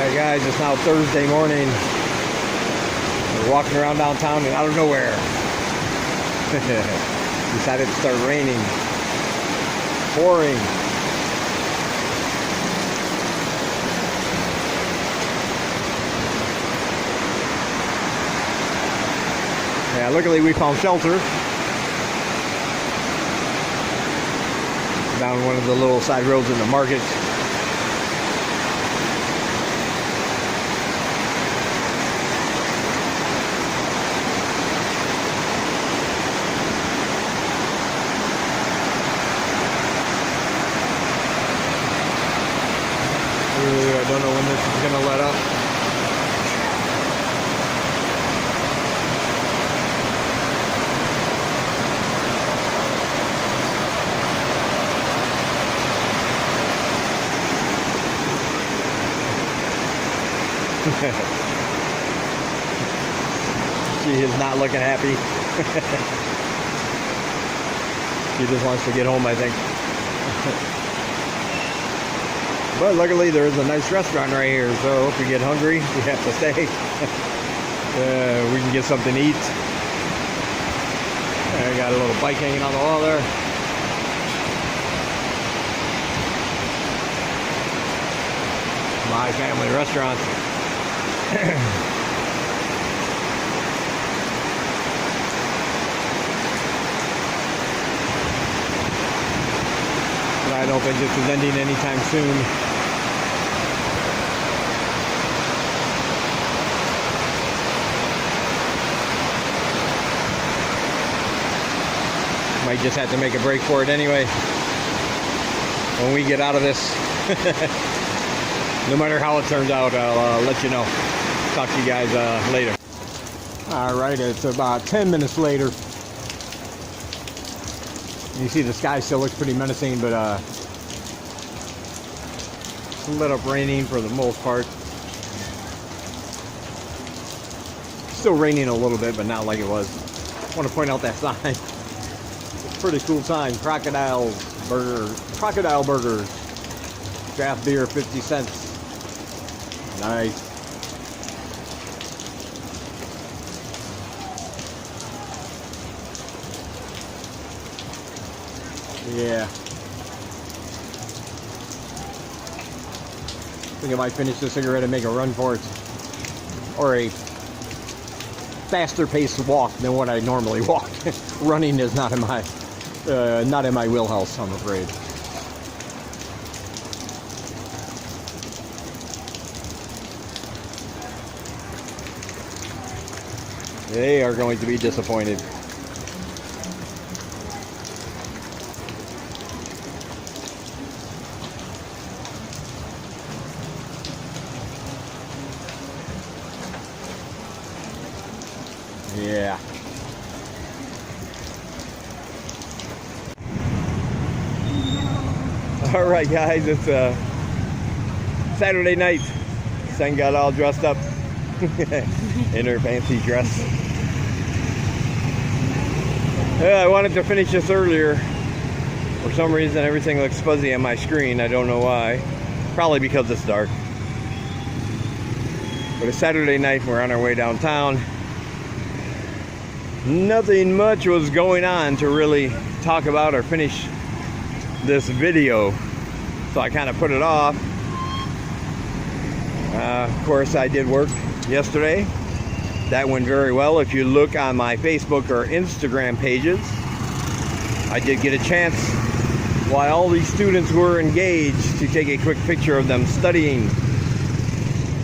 Alright guys, it's now Thursday morning. We're walking around downtown and out of nowhere decided to start raining. Pouring. Yeah, luckily we found shelter down one of the little side roads in the market. I don't know when this is going to let up. She is not looking happy. She just wants to get home, I think. But luckily there is a nice restaurant right here, so if we get hungry, we have to stay. We can get something to eat. I got a little bike hanging on the wall there. My family restaurant. But I don't think this is ending anytime soon. Might just have to make a break for it anyway when we get out of this. No matter how it turns out, I'll let you know. Talk to you guys later. Alright, it's about 10 minutes later. You see the sky still looks pretty menacing, but it's lit up raining for the most part. Still raining a little bit, but not like it was. I want to point out that sign. It's a pretty cool sign. Crocodile burgers. Draft beer 50 cents. Nice. Yeah. I think I might finish the cigarette and make a run for it. Or a faster paced walk than what I normally walk. Running is not in my wheelhouse, I'm afraid. They are going to be disappointed. Yeah. All right, guys, it's Saturday night. Sen got all dressed up in her fancy dress. Yeah, I wanted to finish this earlier. For some reason, everything looks fuzzy on my screen. I don't know why. Probably because it's dark. But it's Saturday night. We're on our way downtown. Nothing much was going on to really talk about or finish this video, so I kind of put it off. Of course, I did work yesterday. That went very well. If you look on my Facebook or Instagram pages, I did get a chance while all these students were engaged to take a quick picture of them studying,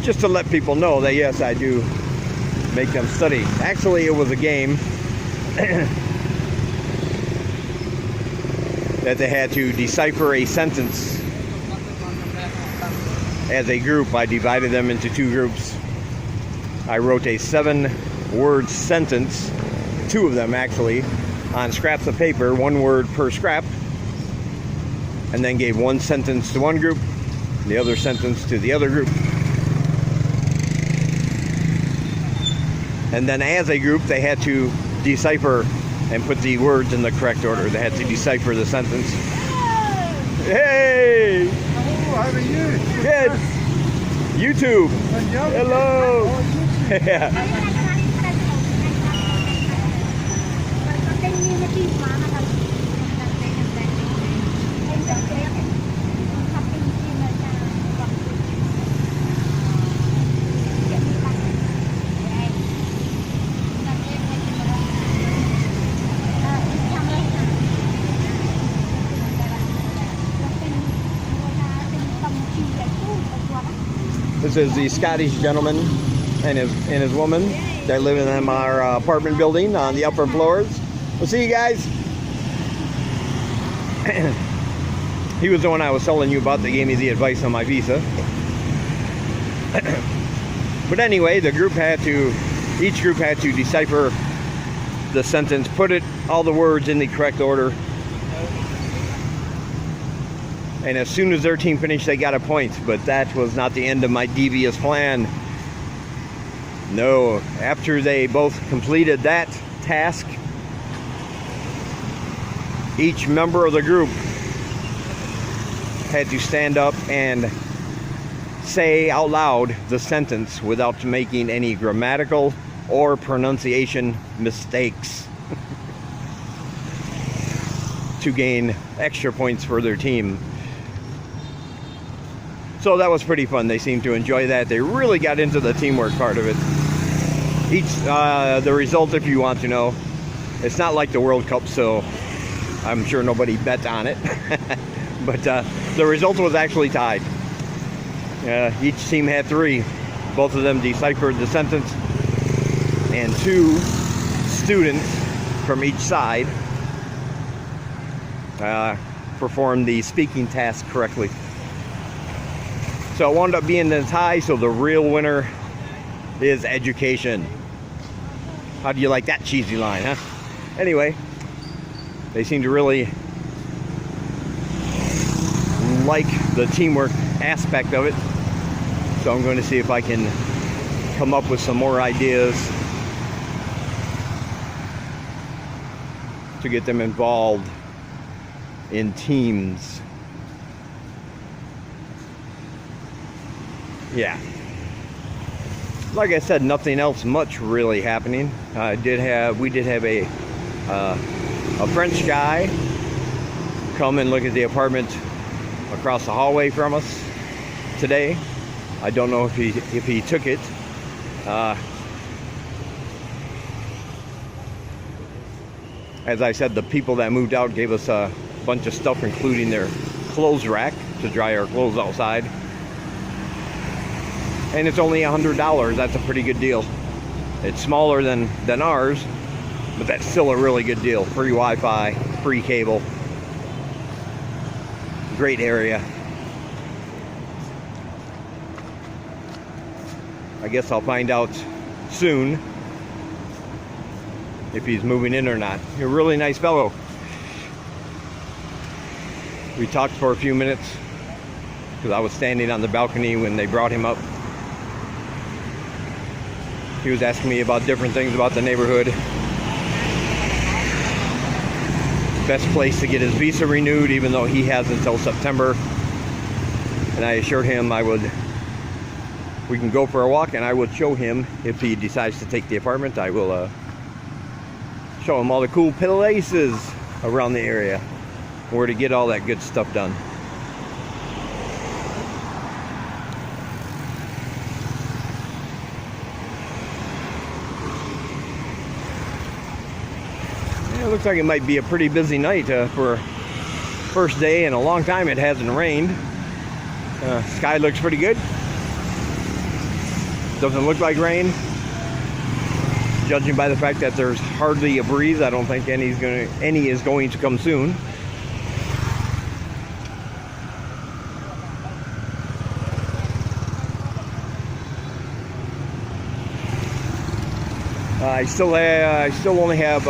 just to let people know that yes, I do make them study. Actually, it was a game that they had to decipher a sentence as a group. I divided them into two groups. I wrote a 7-word sentence, 2 of them actually, on scraps of paper, 1 word per scrap, and then gave 1 sentence to one group, the other sentence to the other group. And then as a group, they had to decipher and put the words in the correct order. They had to decipher the sentence. Hey! Hello, how are you? Good. YouTube. Hello. Yeah. This is the Scottish gentleman and his woman. They live in our apartment building on the upper floors. We'll see you guys. He was the one I was telling you about that gave me the advice on my visa. But anyway, each group had to decipher the sentence, put all the words in the correct order. And as soon as their team finished, they got a point. But that was not the end of my devious plan. No, after they both completed that task, each member of the group had to stand up and say out loud the sentence without making any grammatical or pronunciation mistakes to gain extra points for their team. So that was pretty fun. They seemed to enjoy that. They really got into the teamwork part of it. The result, if you want to know, it's not like the World Cup, so I'm sure nobody bet on it. But the result was actually tied. Each team had 3. Both of them deciphered the sentence, and 2 students from each side performed the speaking task correctly. So it wound up being a tie, so the real winner is education. How do you like that cheesy line, huh? Anyway, they seem to really like the teamwork aspect of it. So I'm going to see if I can come up with some more ideas to get them involved in teams. Yeah. Like I said, nothing else much really happening. We did have a French guy come and look at the apartment across the hallway from us today. I don't know if he took it. As I said, the people that moved out gave us a bunch of stuff, including their clothes rack to dry our clothes outside. And it's only $100. That's a pretty good deal. It's smaller than ours, but that's still a really good deal. Free Wi-Fi, free cable. Great area. I guess I'll find out soon if he's moving in or not. He's a really nice fellow. We talked for a few minutes because I was standing on the balcony when they brought him up. He was asking me about different things about the neighborhood. Best place to get his visa renewed, even though he has until September. And I assured him we can go for a walk, and I would show him, if he decides to take the apartment, I will show him all the cool places around the area, where to get all that good stuff done. It looks like it might be a pretty busy night for first day in a long time. It hasn't rained. Sky looks pretty good. Doesn't look like rain. Judging by the fact that there's hardly a breeze, I don't think any is going to come soon. I still only have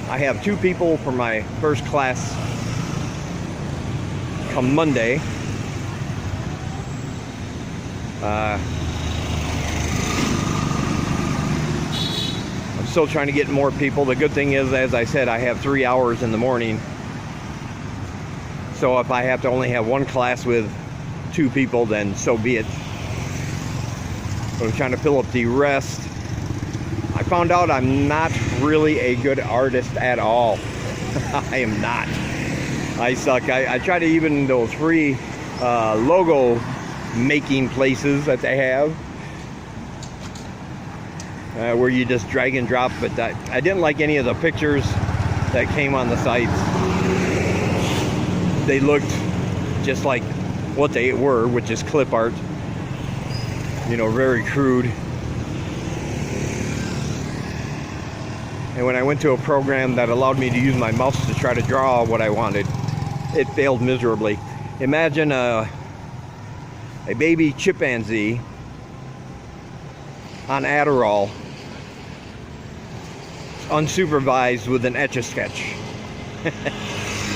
I have 2 people for my first class come Monday. I'm still trying to get more people. The good thing is, as I said, I have 3 hours in the morning. So if I have to only have one class with 2 people, then so be it. But I'm trying to fill up the rest. I found out I'm not really a good artist at all. I am not. I suck. I try to even those free logo making places that they have where you just drag and drop, but I didn't like any of the pictures that came on the sites. They looked just like what they were, which is clip art, you know, very crude. And when I went to a program that allowed me to use my mouse to try to draw what I wanted, it failed miserably. Imagine a baby chimpanzee on Adderall, unsupervised, with an Etch-a-Sketch.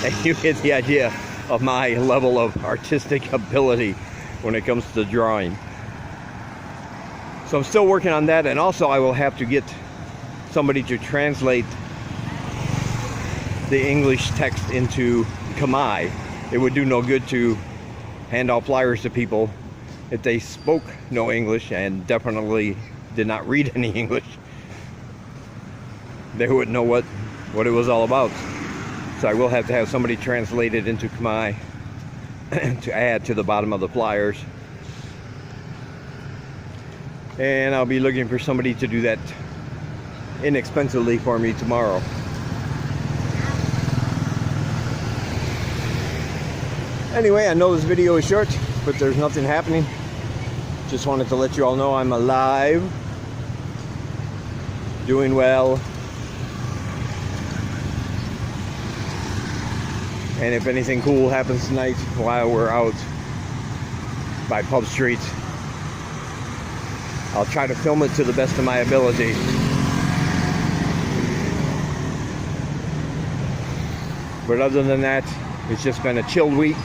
And you get the idea of my level of artistic ability when it comes to drawing. So I'm still working on that, and also I will have to get somebody to translate the English text into Khmer. It would do no good to hand out flyers to people if they spoke no English and definitely did not read any English. They wouldn't know what it was all about. So I will have to have somebody translate it into Khmer to add to the bottom of the flyers. And I'll be looking for somebody to do that inexpensively for me tomorrow. Anyway, I know this video is short, but there's nothing happening. Just wanted to let you all know I'm alive, doing well, and if anything cool happens tonight while we're out by Pub Street, I'll try to film it to the best of my ability. But other than that, it's just been a chilled week.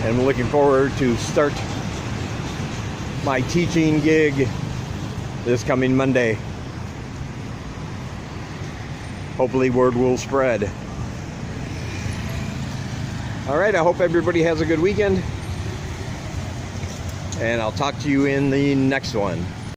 And I'm looking forward to start my teaching gig this coming Monday. Hopefully word will spread. All right, I hope everybody has a good weekend. And I'll talk to you in the next one.